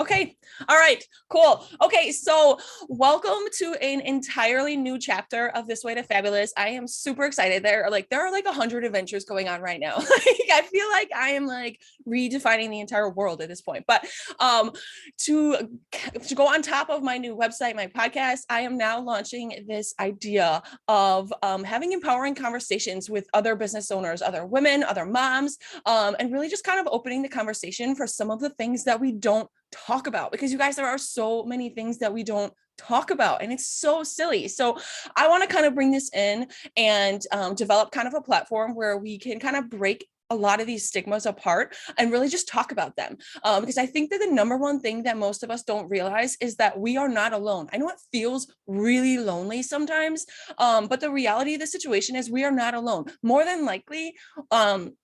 Okay. All right. Cool. Okay. So welcome to an entirely new chapter of This Way to Fabulous. I am super excited. There are like 100 adventures going on right now. I feel like I am like redefining the entire world at this point. But to go on top of my new website, my podcast, I am now launching this idea of having empowering conversations with other business owners, other women, other moms, and really just kind of opening the conversation for some of the things that we don't talk about, because you guys, there are so many things that we don't talk about and it's so silly. So I want to kind of bring this in and develop kind of a platform where we can kind of break a lot of these stigmas apart and really just talk about them. Because I think that the number one thing that most of us don't realize is that we are not alone. I know it feels really lonely sometimes, but the reality of the situation is we are not alone. More than likely,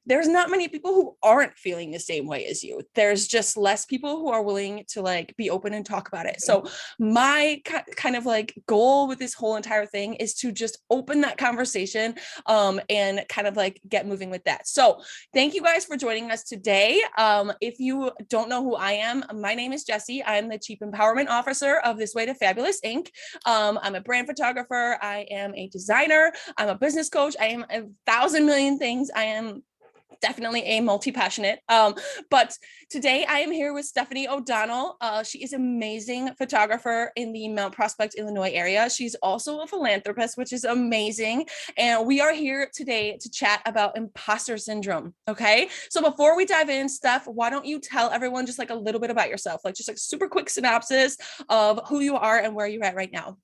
there's not many people who aren't feeling the same way as you. There's just less people who are willing to like be open and talk about it. So my kind of like goal with this whole entire thing is to just open that conversation and kind of like get moving with that. So thank you guys for joining us today. If you don't know who I am, my name is Jessi. I'm the Chief Empowerment Officer of This Way to Fabulous, Inc. I'm a brand photographer. I am a designer. I'm a business coach. I am 1,000 million things. I am definitely a multi-passionate. But today I am here with Stefanie O'Donnell. She is an amazing photographer in the Mount Prospect, Illinois area. She's also a philanthropist, which is amazing. And we are here today to chat about imposter syndrome. Okay. So before we dive in, Steph, why don't you tell everyone just like a little bit about yourself, like just like super quick synopsis of who you are and where you're at right now.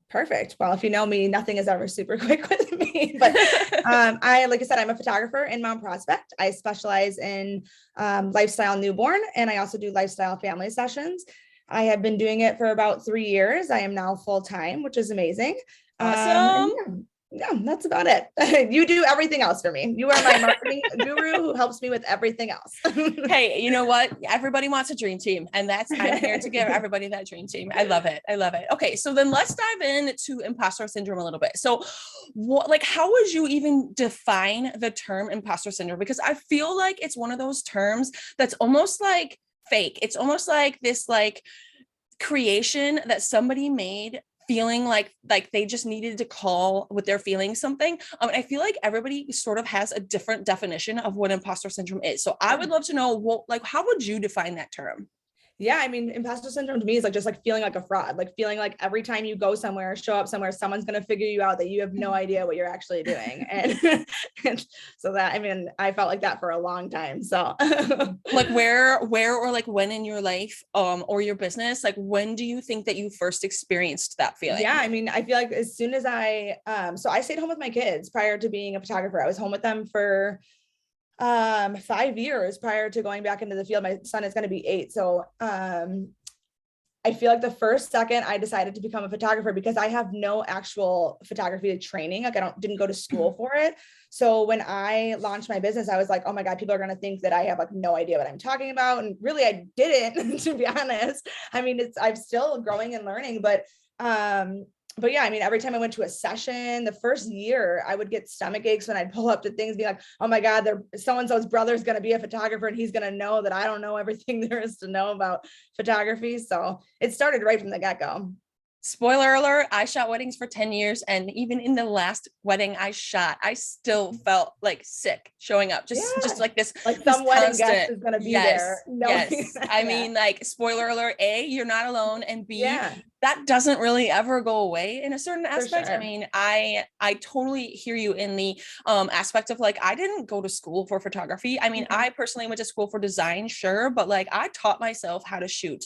Perfect. Well, if you know me, nothing is ever super quick with me, but like I said, I'm a photographer in Mount Prospect. I specialize in lifestyle newborn, and I also do lifestyle family sessions. I have been doing it for about 3 years. I am now full-time, which is amazing. Awesome. Yeah, that's about it. You do everything else for me. You are my marketing guru who helps me with everything else. Hey, you know what? Everybody wants a dream team, and I'm here to give everybody that dream team. I love it. I love it. Okay, so then let's dive into imposter syndrome a little bit. So how would you even define the term imposter syndrome? Because I feel like it's one of those terms that's almost like fake. It's almost like this like creation that somebody made, feeling like they just needed to call what they're feeling something. I feel like everybody sort of has a different definition of what imposter syndrome is. So I would love to know how would you define that term? Yeah, I mean, imposter syndrome to me is like just like feeling like a fraud, like feeling like every time you go somewhere, show up somewhere, someone's going to figure you out that you have no idea what you're actually doing. And so that, I mean, I felt like that for a long time. So like where or like when in your life or your business, like when do you think that you first experienced that feeling? Yeah, I mean, I feel like as soon as so I stayed home with my kids prior to being a photographer. I was home with them for 5 years prior to going back into the field. My son is going to be 8. So, I feel like the first second I decided to become a photographer, because I have no actual photography training. Like didn't go to school for it. So when I launched my business, I was like, oh my God, people are going to think that I have like no idea what I'm talking about. And really I didn't, to be honest. I mean, I'm still growing and learning, but yeah, I mean, every time I went to a session, the first year I would get stomach aches when I'd pull up to things, be like, oh my God, so-and-so's brother's going to be a photographer and he's going to know that I don't know everything there is to know about photography. So it started right from the get-go. Spoiler alert, I shot weddings for 10 years. And even in the last wedding I still felt like sick showing up. Just like this. Like some wedding guest is going to be there. Yes. I mean, like, spoiler alert, A, you're not alone. And B, that doesn't really ever go away in a certain aspect. Sure. I mean, I totally hear you in the aspect of like, I didn't go to school for photography. I mean, I personally went to school for design, sure. But like, I taught myself how to shoot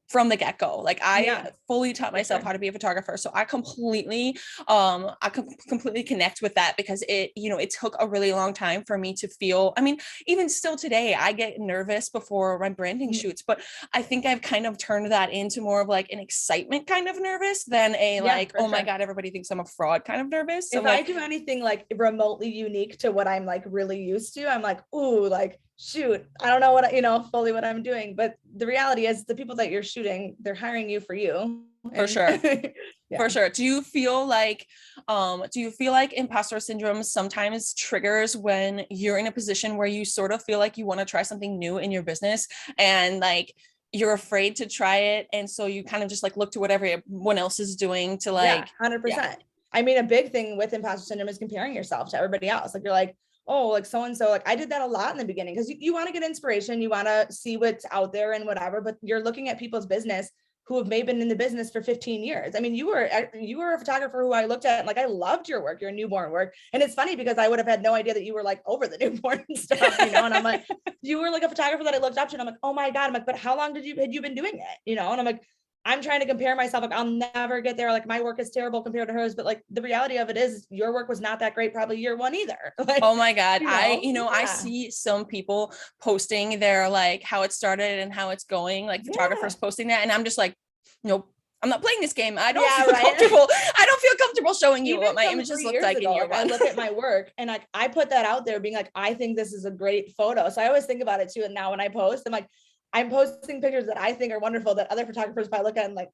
from the get-go. Like I fully taught myself how to be a photographer. So I completely connect with that, because it took a really long time for me to feel, I mean, even still today, I get nervous before my branding shoots, but I think I've kind of turned that into more of like an excitement kind of nervous than my God, everybody thinks I'm a fraud kind of nervous. So if I do anything like remotely unique to what I'm like really used to, I'm like, ooh, like, shoot, I don't know fully what I'm doing. But the reality is the people that you're shooting, they're hiring you for you. For sure. For sure. Do you feel like imposter syndrome sometimes triggers when you're in a position where you sort of feel like you want to try something new in your business, and like you're afraid to try it. And so you kind of just like look to whatever everyone else is doing to like, 100%. I mean, a big thing with imposter syndrome is comparing yourself to everybody else. Like you're like, oh, like so-and-so, like I did that a lot in the beginning because you want to get inspiration, you want to see what's out there and whatever, but you're looking at people's business who have maybe been in the business for 15 years. I mean, you were a photographer who I looked at and like, I loved your work, your newborn work. And it's funny because I would have had no idea that you were like over the newborn stuff, you know? And I'm like, you were like a photographer that I looked up to. And I'm like, oh my God. I'm like, but how long had you been doing it? You know? And I'm like, I'm trying to compare myself. Like, I'll never get there. Like my work is terrible compared to hers, but like the reality of it is your work was not that great, probably year one either. Like, oh my God. I see some people posting their like how it started and how it's going, like photographers posting that. And I'm just like, nope, I'm not playing this game. I don't feel comfortable. I don't feel comfortable showing you what my images look like in year one. I look at my work and like, I put that out there being like, I think this is a great photo. So I always think about it too. And now when I post, I'm posting pictures that I think are wonderful that other photographers probably look at and like.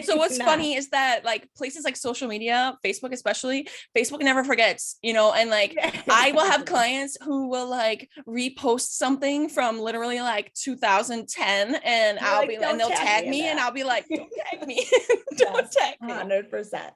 So what's funny is that like places like social media, Facebook especially, Facebook never forgets, you know, and like I will have clients who will like repost something from literally like 2010 and I'll be and they'll tag me and I'll be like, don't tag me. Don't tag me. 100%.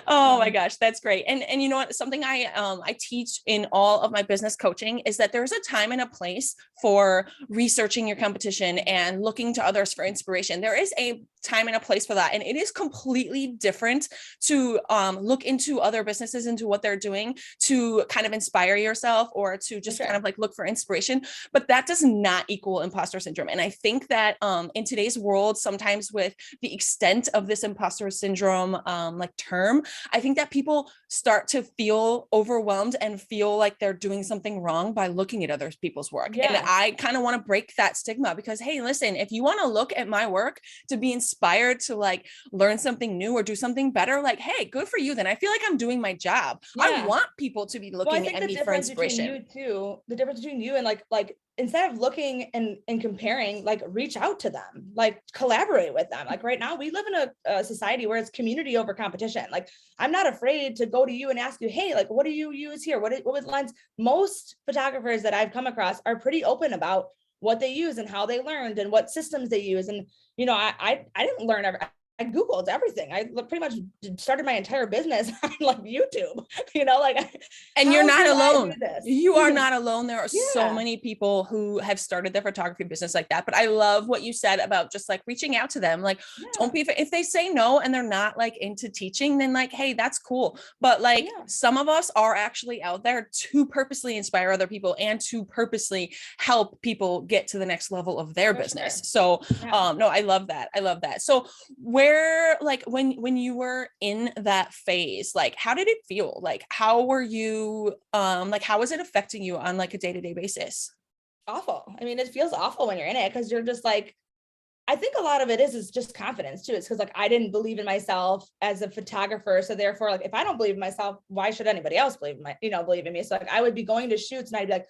Oh my gosh, that's great. And you know what, something I teach in all of my business coaching is that there's a time and a place for researching your competition and looking to others for inspiration. There is a time and a place for that. And it is completely different to look into other businesses, into what they're doing to kind of inspire yourself or to just kind of like look for inspiration. But that does not equal imposter syndrome. And I think that in today's world, sometimes with the extent of this imposter syndrome like term, I think that people start to feel overwhelmed and feel like they're doing something wrong by looking at other people's work. And I kind of want to break that stigma because, hey, listen, if you want to look at my work to be inspired to like learn something new or do something better, like, hey, good for you. Then I feel like I'm doing my job. I want people to be looking at me for inspiration. The difference between you and like instead of looking and comparing, like reach out to them, like collaborate with them. Like right now we live in a society where it's community over competition. Like I'm not afraid to go to you and ask you, hey, like, what do you use here? What was lens? Most photographers that I've come across are pretty open about what they use and how they learned and what systems they use. And, you know, I didn't learn I Googled everything. I pretty much started my entire business on like YouTube, you know, like, and you're not alone. You are not alone. There are so many people who have started their photography business like that. But I love what you said about just like reaching out to them. Like, don't be, if they say no and they're not like into teaching, then like, hey, that's cool. But like some of us are actually out there to purposely inspire other people and to purposely help people get to the next level of their business. So no, I love that. I love that. So where, like when you were in that phase, like how did it feel? Like how were you like how was it affecting you on like a day-to-day basis? Awful. I mean, it feels awful when you're in it because you're just like, I think a lot of it is just confidence too. It's because like I didn't believe in myself as a photographer. So therefore, like if I don't believe in myself, why should anybody else believe in me? So like I would be going to shoots and I'd be like,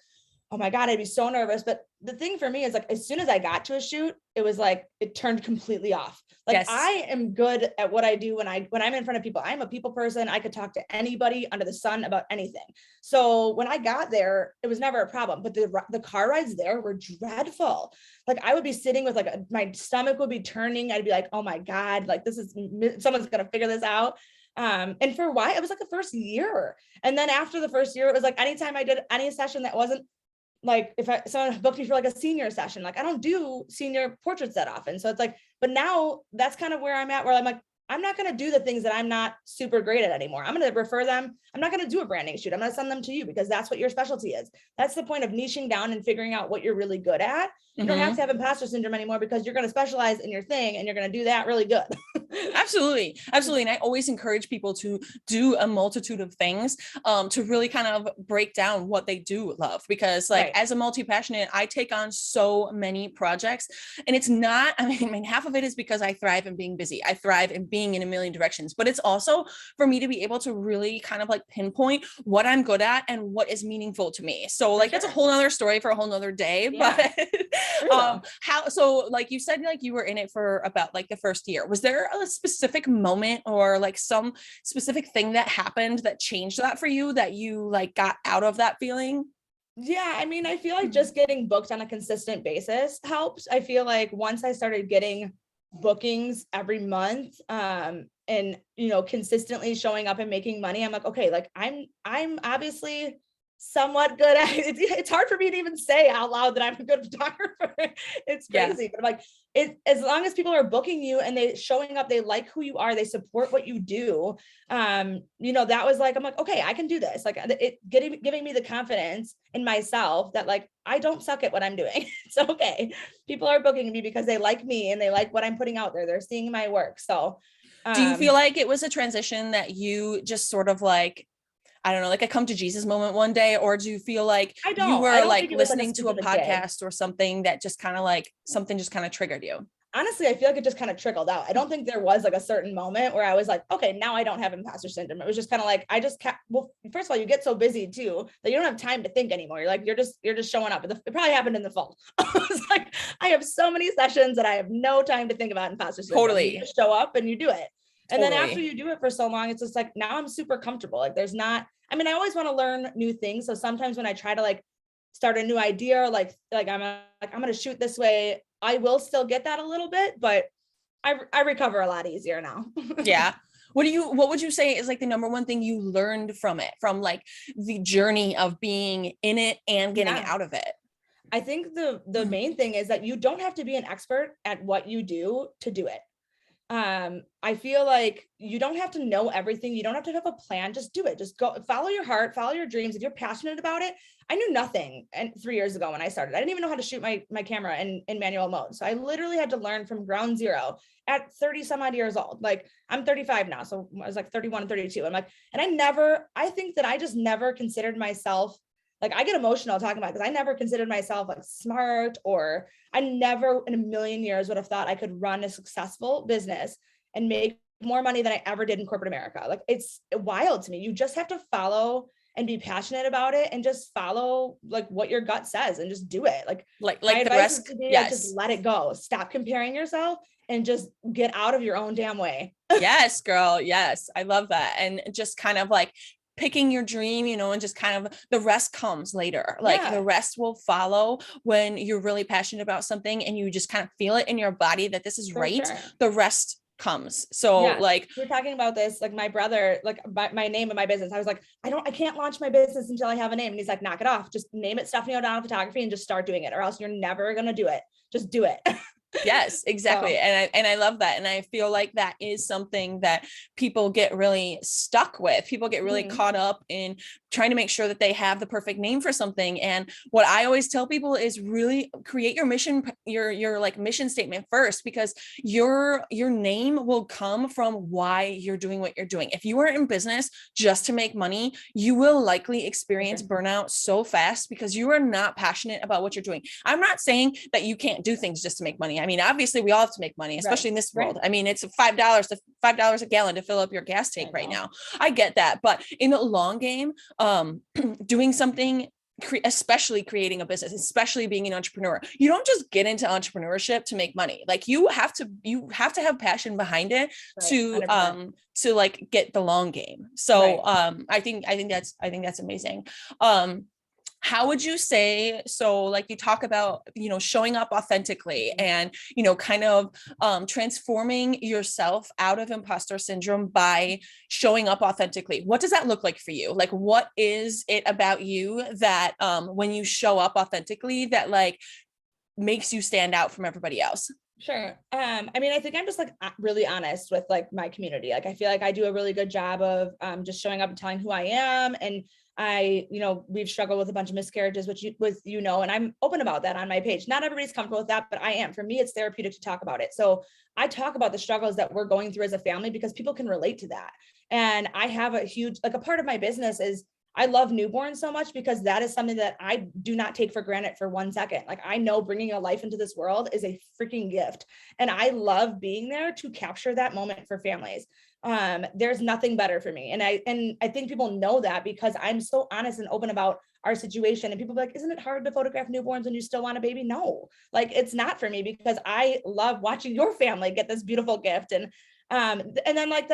oh my God, I'd be so nervous. But the thing for me is like, as soon as I got to a shoot, it was like, it turned completely off. Like I am good at what I do when I'm in front of people. I'm a people person. I could talk to anybody under the sun about anything. So when I got there, it was never a problem, but the car rides there were dreadful. Like I would be sitting with like, my stomach would be turning. I'd be like, oh my God, like someone's going to figure this out. And for why it was like the first year. And then after the first year, it was like, anytime I did any session that wasn't like, if someone booked me for like a senior session, like I don't do senior portraits that often. So it's like, but now that's kind of where I'm at, where I'm like, I'm not going to do the things that I'm not super great at anymore. I'm going to refer them. I'm not going to do a branding shoot. I'm going to send them to you because that's what your specialty is. That's the point of niching down and figuring out what you're really good at. You don't have to have imposter syndrome anymore because you're going to specialize in your thing and you're going to do that really good. Absolutely. Absolutely. And I always encourage people to do a multitude of things to really kind of break down what they do love, because like as a multi-passionate, I take on so many projects and it's not, I mean, half of it is because I thrive in being busy. I thrive in being in a million directions, but it's also for me to be able to really kind of like pinpoint what I'm good at and what is meaningful to me. So like, that's a whole nother story for a whole nother day, but so like you said, like you were in it for about like the first year. Was there a specific moment or like some specific thing that happened that changed that for you, that you like got out of that feeling? Yeah, I mean, I feel like just getting booked on a consistent basis helps. I feel like once I started getting bookings every month, and consistently showing up and making money, I'm like, okay, like I'm obviously somewhat good at it. It's hard for me to even say out loud that I'm a good photographer. It's Yeah. crazy, but I'm like, as long as people are booking you and they showing up, they like who you are, they support what you do. That was like, I'm like, okay, I can do this. Like giving me the confidence in myself that like, I don't suck at what I'm doing. It's okay. People are booking me because they like me and they like what I'm putting out there. They're seeing my work. So, Do you feel like it was a transition that you just sort of like, I don't know, like a come to Jesus moment one day, or do you feel like I you don't were like think it was like a listening to a specific day. podcast or something that just kind of like something just kind of triggered you? Honestly, I feel like it just kind of trickled out. I don't think there was like a certain moment where I was like, okay, now I don't have imposter syndrome. It was just kind of like, I just kept, well, first of all, you get so busy too, that you don't have time to think anymore. You're like, you're just showing up. It probably happened in the fall. It's like, I have so many sessions that I have no time to think about imposter syndrome. Totally. You just show up and you do it. And then after Totally. you do it for so long, it's just like, now I'm super comfortable. Like there's not, I mean, I always want to learn new things. So sometimes when I try to like start a new idea, or like I'm going to shoot this way, I will still get that a little bit, but I recover a lot easier now. Yeah. What would you say is like the number one thing you learned from it, from like the journey of being in it and getting out of it? I think the main thing is that you don't have to be an expert at what you do to do it. I feel like you don't have to know everything. You don't have to have a plan. Just do it. Just go follow your heart, follow your dreams. If you're passionate about it, I knew nothing. And 3 years ago when I started, I didn't even know how to shoot my camera in manual mode. So I literally had to learn from ground zero at 30 some odd years old. Like I'm 35 now. So I was like 31 and 32. I'm like, and I think that I just never considered myself, like I get emotional talking about it, because I never considered myself like smart, or I never in a million years would have thought I could run a successful business and make more money than I ever did in corporate America. Like it's wild to me. You just have to follow and be passionate about it and just follow like what your gut says and just do it. Like my the advice rest. is to be Yes. just let it go. Stop comparing yourself and just get out of your own damn way. Yes, girl. Yes. I love that. And just kind of like picking your dream, and just kind of the rest comes later. Like the rest will follow when you're really passionate about something and you just kind of feel it in your body that this is right. Sure. The rest comes. So like we're talking about this, like my brother, like my name of my business. I was like, I can't launch my business until I have a name. And he's like, knock it off. Just name it Stefanie O'Donnell Photography and just start doing it, or else you're never going to do it. Just do it. Yes, exactly. So. And I love that. And I feel like that is something that people get really stuck with. People get really caught up in trying to make sure that they have the perfect name for something. And what I always tell people is really create your mission, your like mission statement first, because your name will come from why you're doing what you're doing. If you are in business just to make money, you will likely experience burnout so fast because you are not passionate about what you're doing. I'm not saying that you can't do things just to make money. I mean, obviously we all have to make money, especially in this world. I mean, it's $5 a gallon to fill up your gas tank right now. I get that. But in the long game, doing something, especially creating a business, especially being an entrepreneur, you don't just get into entrepreneurship to make money. Like you have to have passion behind it to like get the long game. So I think that's amazing. How would you say, so like you talk about, showing up authentically and, kind of transforming yourself out of imposter syndrome by showing up authentically. What does that look like for you? Like, what is it about you that when you show up authentically that like makes you stand out from everybody else? Sure. I mean, I think I'm just like really honest with like my community. Like, I feel like I do a really good job of just showing up and telling who I am. And we've struggled with a bunch of miscarriages, and I'm open about that on my page. Not everybody's comfortable with that, but I am. For me, it's therapeutic to talk about it. So I talk about the struggles that we're going through as a family because people can relate to that. And I have a huge, like a part of my business is I love newborns so much because that is something that I do not take for granted for 1 second. Like I know bringing a life into this world is a freaking gift. And I love being there to capture that moment for families. There's nothing better for me. And I think people know that because I'm so honest and open about our situation. And people be like, isn't it hard to photograph newborns when you still want a baby? No, like it's not for me because I love watching your family get this beautiful gift. And And then like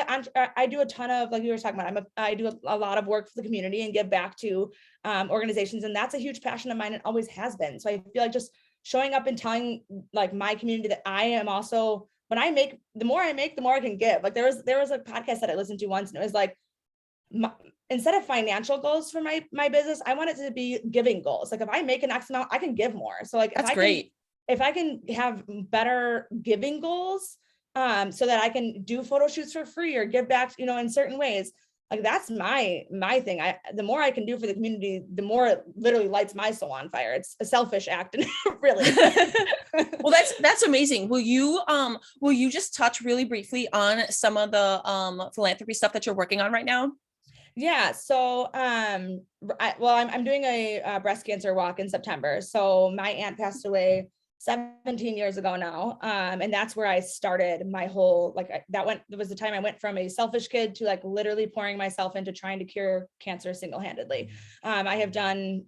I do a ton of, like you were talking about, I do a lot of work for the community and give back to organizations. And that's a huge passion of mine and always has been. So I feel like just showing up and telling like my community that I am also, when I make, the more I make, the more I can give. Like there was a podcast that I listened to once and it was like, instead of financial goals for my business, I want it to be giving goals. Like if I make an X amount, I can give more. So like that's great. If I can have better giving goals, so that I can do photo shoots for free or give back, in certain ways, like that's my thing. The more I can do for the community, the more it literally lights my soul on fire. It's a selfish act, and really. Well, that's amazing. Will you just touch really briefly on some of the philanthropy stuff that you're working on right now? Yeah. So, I'm doing a breast cancer walk in September. So my aunt passed away 17 years ago now. And that's where I started my whole, that was the time I went from a selfish kid to like literally pouring myself into trying to cure cancer single-handedly. I have done,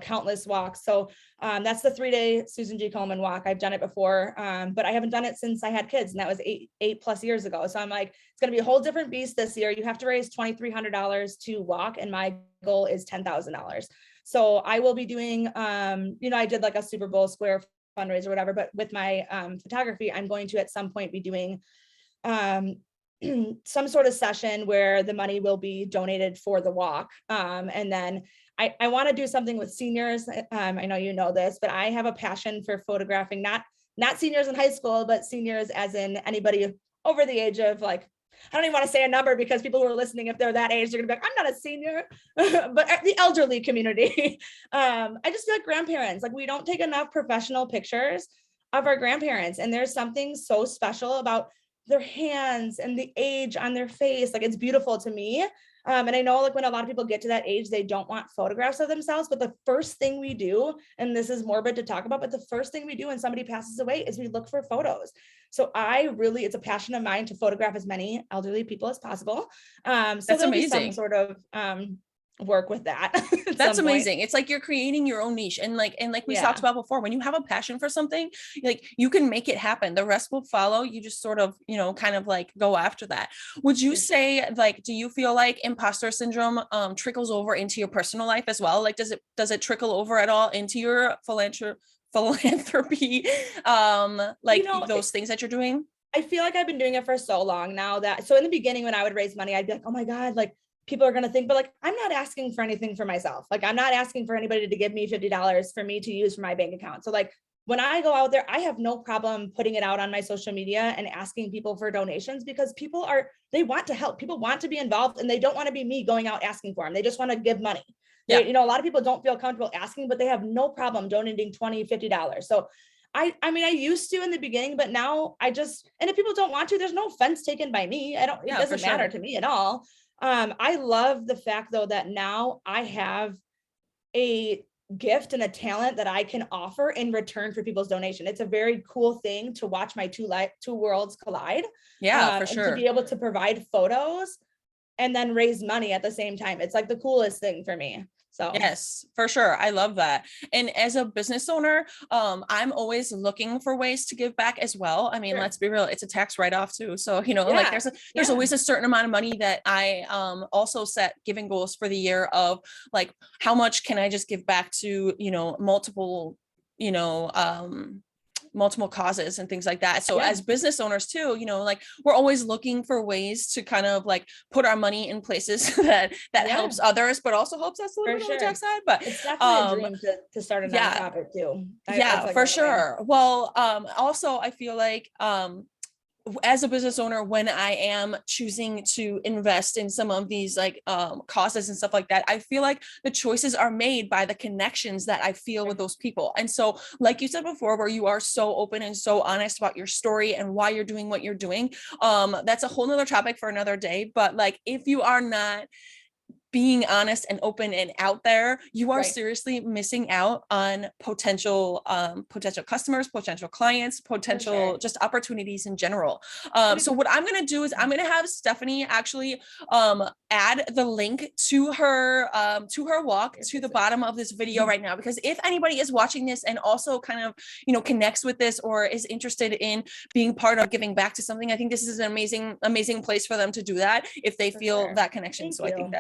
countless walks. So that's the 3-day Susan G. Komen walk. I've done it before, but I haven't done it since I had kids, and that was eight plus years ago. So I'm like, it's going to be a whole different beast this year. You have to raise $2,300 to walk, and my goal is $10,000. So I will be doing, I did like a Super Bowl square fundraiser or whatever, but with my photography, I'm going to at some point be doing some sort of session where the money will be donated for the walk. And then I want to do something with seniors. I know you know this, but I have a passion for photographing, not seniors in high school, but seniors as in anybody over the age of like, I don't even want to say a number because people who are listening, if they're that age, they're gonna be like, I'm not a senior, but the elderly community. I just feel like grandparents, like we don't take enough professional pictures of our grandparents. And there's something so special about their hands and the age on their face. Like it's beautiful to me. And I know like when a lot of people get to that age, they don't want photographs of themselves, but the first thing we do, and this is morbid to talk about, but the first thing we do when somebody passes away is we look for photos. So it's a passion of mine to photograph as many elderly people as possible. So that's amazing. Some sort of work with that. That's amazing. It's like you're creating your own niche, and like we talked about before, when you have a passion for something, like you can make it happen. The rest will follow. You just sort of, kind of like go after that. Would you say, like, do you feel like imposter syndrome trickles over into your personal life as well? Like, does it trickle over at all into your philanthropy, those things that you're doing? I feel like I've been doing it for so long now so in the beginning, when I would raise money, I'd be like, oh my God, like people are going to think, but like, I'm not asking for anything for myself. Like, I'm not asking for anybody to give me $50 for me to use for my bank account. So like, when I go out there, I have no problem putting it out on my social media and asking people for donations, because they want to help. People want to be involved, and they don't want to be me going out asking for them. They just want to give money. Yeah. A lot of people don't feel comfortable asking, but they have no problem donating $20, $50. So I used to in the beginning, but now and if people don't want to, there's no offense taken by me. It doesn't matter to me at all. I love the fact though, that now I have a gift and a talent that I can offer in return for people's donation. It's a very cool thing to watch my two worlds collide. Yeah, for sure. And to be able to provide photos and then raise money at the same time. It's like the coolest thing for me. So yes, for sure. I love that. And as a business owner, I'm always looking for ways to give back as well. I mean, Let's be real, it's a tax write-off too. So, like there's always a certain amount of money that I also set giving goals for the year of like, how much can I just give back to, multiple, multiple causes and things like that. So as business owners too, like we're always looking for ways to kind of like put our money in places that helps others, but also helps us a little bit on the tax side. But it's definitely a dream to start a nonprofit too. For sure. Well, also I feel like, as a business owner, when I am choosing to invest in some of these causes and stuff like that, I feel like the choices are made by the connections that I feel with those people. And so, like you said before, where you are so open and so honest about your story and why you're doing what you're doing, that's a whole nother topic for another day. But like, if you are not being honest and open and out there, you are Right. seriously missing out on potential customers, potential clients, potential just opportunities in general. So what I'm going to do is I'm going to have Stefanie actually add the link to her walk to the bottom of this video right now, because if anybody is watching this and also kind of, you know, connects with this or is interested in being part of giving back to something, I think this is an amazing place for them to do that if they feel that connection. So I think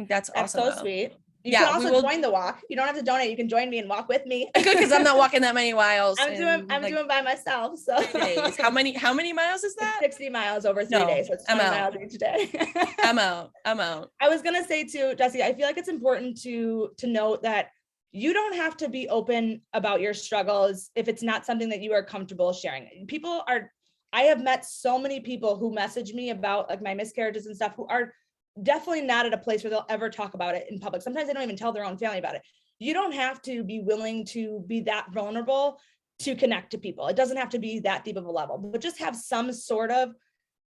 that's awesome. So sweet. You yeah, can also join the walk. You don't have to donate. You can join me and walk with me. Good, because I'm not walking that many miles. I'm doing by myself. So 3 days. How many miles is that? It's 60 miles over 3 days. So it's 20 miles each day. I'm out. I was gonna say too, Jessi, I feel like it's important to note that you don't have to be open about your struggles if it's not something that you are comfortable sharing. I have met so many people who message me about like my miscarriages and stuff who are definitely not at a place where they'll ever talk about it in public. Sometimes they don't even tell their own family about it. You don't have to be willing to be that vulnerable to connect to people. It doesn't have to be that deep of a level, but just have some sort of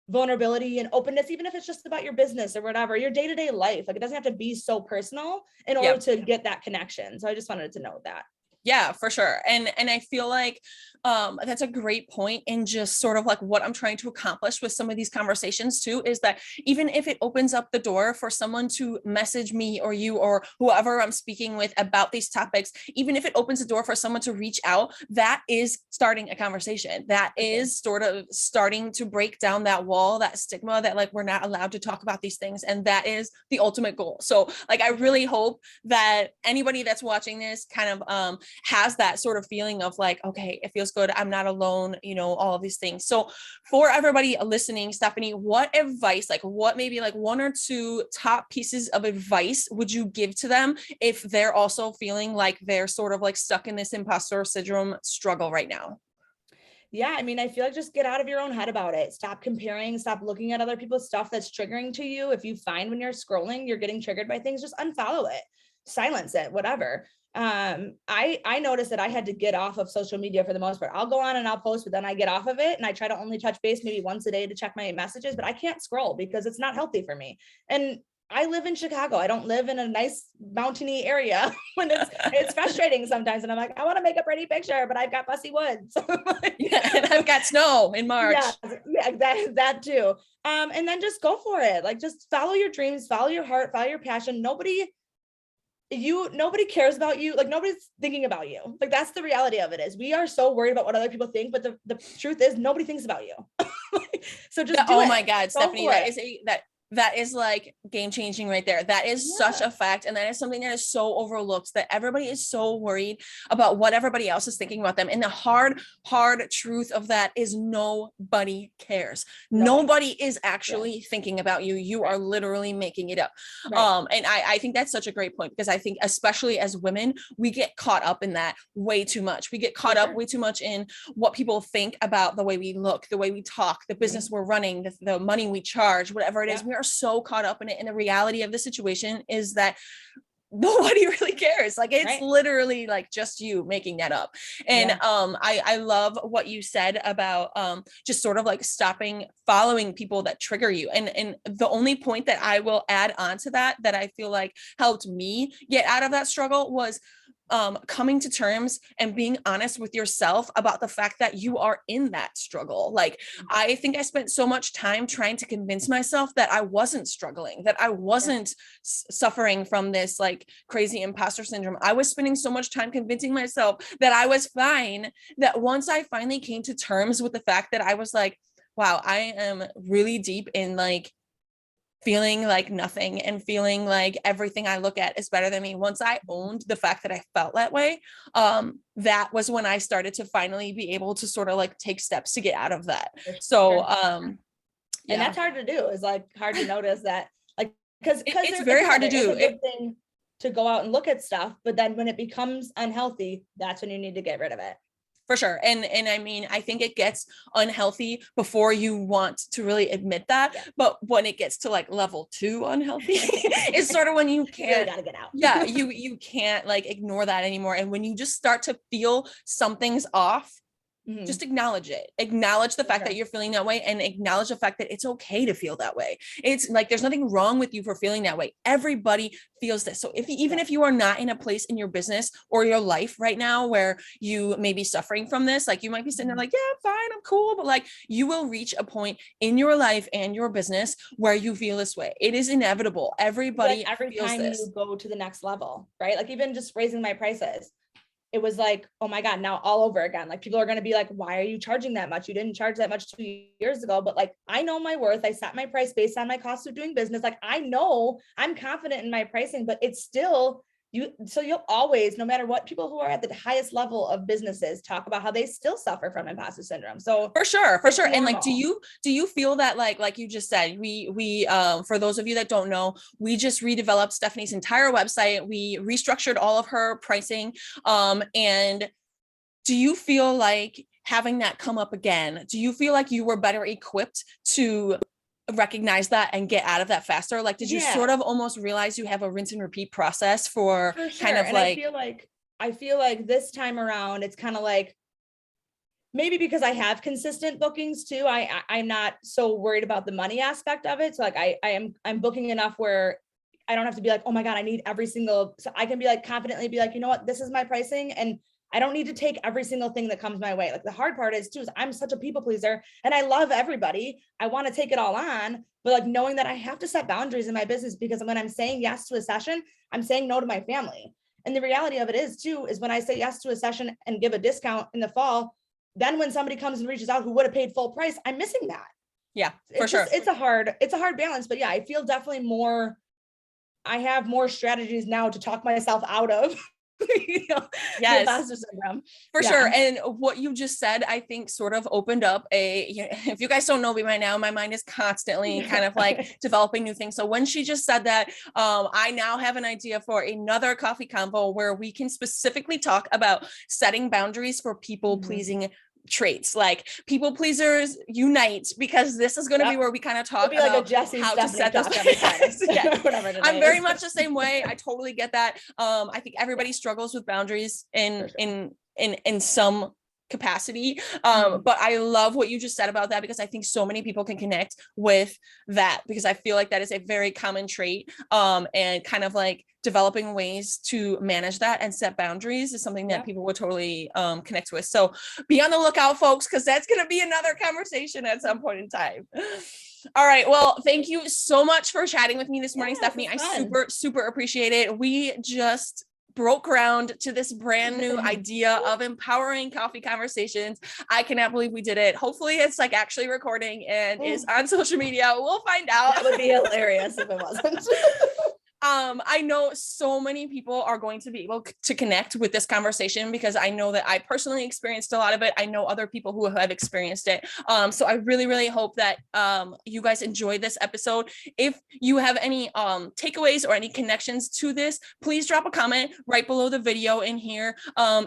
vulnerability and openness, even if it's just about your business or whatever, your day-to-day life. Like, it doesn't have to be so personal in order to get that connection. So I just wanted to note that. Yeah, for sure. And I feel like that's a great point. And just sort of like what I'm trying to accomplish with some of these conversations too, is that even if it opens up the door for someone to message me or you or whoever I'm speaking with about these topics, even if it opens the door for someone to reach out, that is starting a conversation. That is sort of starting to break down that wall, that stigma that like we're not allowed to talk about these things. And that is the ultimate goal. So like, I really hope that anybody that's watching this kind of has that sort of feeling of like, okay, it feels good. I'm not alone, you know, all of these things. So for everybody listening, Stefanie, what advice, like what maybe like 1 or 2 top pieces of advice would you give to them if they're also feeling like they're sort of like stuck in this imposter syndrome struggle right now? Yeah, I mean, I feel like just get out of your own head about it. Stop comparing, stop looking at other people's stuff that's triggering to you. If you find when you're scrolling, you're getting triggered by things, just unfollow it, silence it, whatever. I noticed that I had to get off of social media for the most part. I'll go on and I'll post, but then I get off of it and I try to only touch base maybe once a day to check my messages, but I can't scroll because it's not healthy for me. And I live in Chicago. I don't live in a nice mountainy area when it's frustrating sometimes. And I'm like, I want to make a pretty picture, but I've got bussy woods. And I've got snow in March. Yeah, that too. And then just go for it. Like, just follow your dreams, follow your heart, follow your passion. Nobody cares about you. Like, nobody's thinking about you. Like, that's the reality of it. Is we are so worried about what other people think, but the truth is nobody thinks about you. So just do it. Oh my God, Stefanie, that is like game changing right there. That is such a fact. And that is something that is so overlooked, that everybody is so worried about what everybody else is thinking about them. And the hard truth of that is nobody cares. Nobody is actually thinking about you. You are literally making it up. And I think that's such a great point, because I think especially as women, we get caught up in that way too much. We get caught up way too much in what people think about the way we look, the way we talk, the business we're running, the money we charge, whatever it is. We are so caught up in it. And the reality of the situation is that nobody really cares. Like, it's literally like just you making that up. And I love what you said about just sort of like stopping following people that trigger you. And the only point that I will add on to that I feel like helped me get out of that struggle was coming to terms and being honest with yourself about the fact that you are in that struggle. Like, I think I spent so much time trying to convince myself that I wasn't struggling, that I wasn't suffering from this like crazy imposter syndrome. I was spending so much time convincing myself that I was fine, that once I finally came to terms with the fact that I was like, wow, I am really deep in like feeling like nothing and feeling like everything I look at is better than me. Once I owned the fact that I felt that way, that was when I started to finally be able to sort of like take steps to get out of that. So, and that's hard to do. Is like hard to notice that, like, because it's very hard to do. It's a good thing to go out and look at stuff, but then when it becomes unhealthy, that's when you need to get rid of it. For sure. And I mean, I think it gets unhealthy before you want to really admit that. But when it gets to like level 2 unhealthy, is sort of when you can't, really gotta get out. You can't like ignore that anymore. And when you just start to feel something's off, just acknowledge it. Acknowledge the fact Okay. that you're feeling that way, and acknowledge the fact that it's okay to feel that way. It's like, there's nothing wrong with you for feeling that way. Everybody feels this. So even if you are not in a place in your business or your life right now where you may be suffering from this, like you might be sitting there like, yeah, I'm fine, I'm cool. But like, you will reach a point in your life and your business where you feel this way. It is inevitable. Everybody like every feels time this. you go to the next level, right? Like even just raising my prices, it was like, oh my God, now all over again. Like people are going to be like, why are you charging that much? You didn't charge that much 2 years ago. But like, I know my worth. I set my price based on my cost of doing business. Like I know I'm confident in my pricing, but it's still so you'll always, no matter what, people who are at the highest level of businesses talk about how they still suffer from imposter syndrome. So for sure. And like, do normal. you feel that like you just said, we for those of you that don't know, we just redeveloped Stefanie's entire website. We restructured all of her pricing. And do you feel like having that come up again, do you feel like you were better equipped to recognize that and get out of that faster? Like, did you sort of almost realize you have a rinse and repeat process for sure. kind of And like, I feel like this time around, it's kind of like, maybe because I have consistent bookings too, I'm not so worried about the money aspect of it. So like I'm booking enough where I don't have to be like, oh my God, I need every single, so I can be like confidently be like, you know what, this is my pricing. And I don't need to take every single thing that comes my way. Like the hard part is too, is I'm such a people pleaser and I love everybody. I want to take it all on, but like knowing that I have to set boundaries in my business, because when I'm saying yes to a session, I'm saying no to my family. And the reality of it is too, is when I say yes to a session and give a discount in the fall, then when somebody comes and reaches out who would have paid full price, I'm missing that. yeah, for sure. It's a hard balance, but yeah, I feel definitely more, I have more strategies now to talk myself out of yes, imposter syndrome. For sure. And what you just said, I think sort of opened up if you guys don't know me by now, my mind is constantly kind of like developing new things. So when she just said that, I now have an idea for another coffee convo where we can specifically talk about setting boundaries for people pleasing traits. Like people pleasers unite, because this is going to be where we kind of talk about like a Jessi, how Stefanie to set those. Whatever I'm very much the same way. I totally get that. I think everybody struggles with boundaries in some capacity. But I love what you just said about that, because I think so many people can connect with that, because I feel like that is a very common trait. And kind of like developing ways to manage that and set boundaries is something that people would totally connect with. So be on the lookout, folks, because that's going to be another conversation at some point in time. All right. Well, thank you so much for chatting with me this morning, Stefanie. I super appreciate it. We just broke ground to this brand new idea of empowering coffee conversations. I cannot believe we did it. Hopefully it's like actually recording and is on social media. We'll find out. That would be hilarious if it wasn't. I know so many people are going to be able to connect with this conversation, because I know that I personally experienced a lot of it. I know other people who have experienced it. So I really hope that you guys enjoyed this episode. If you have any takeaways or any connections to this, please drop a comment right below the video in here.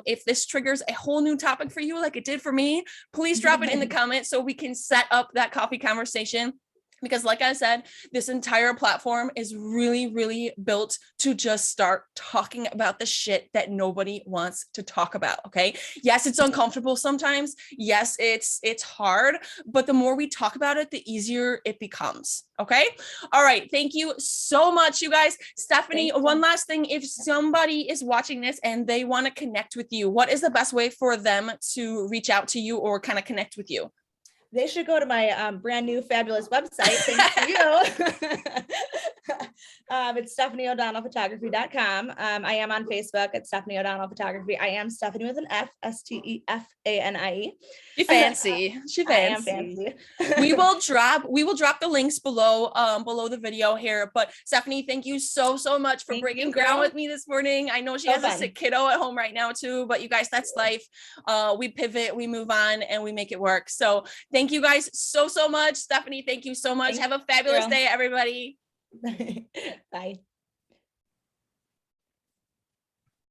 If this triggers a whole new topic for you, like it did for me, please drop it in the comments so we can set up that coffee conversation. Because like I said, this entire platform is really built to just start talking about the shit that nobody wants to talk about. Okay. Yes, it's uncomfortable sometimes. Yes, it's hard, but the more we talk about it, the easier it becomes. Okay. All right. Thank you so much, you guys. Stefanie, one last thing. If somebody is watching this and they want to connect with you, what is the best way for them to reach out to you or kind of connect with you? They should go to my brand new fabulous website. Thanks to you. It's StefanieO'DonnellPhotography.com. I am on Facebook at Stefanie O'Donnell Photography. I am Stefanie with an F, Stefanie. She fancy. She fancy. I am fancy. we will drop the links below the video here. But Stefanie, thank you so much for breaking ground with me this morning. I know she has a sick kiddo at home right now too, but you guys, that's life. We pivot, we move on, and we make it work. So thank you guys so much. Stefanie, thank you so much. Have a fabulous day, everybody. Bye.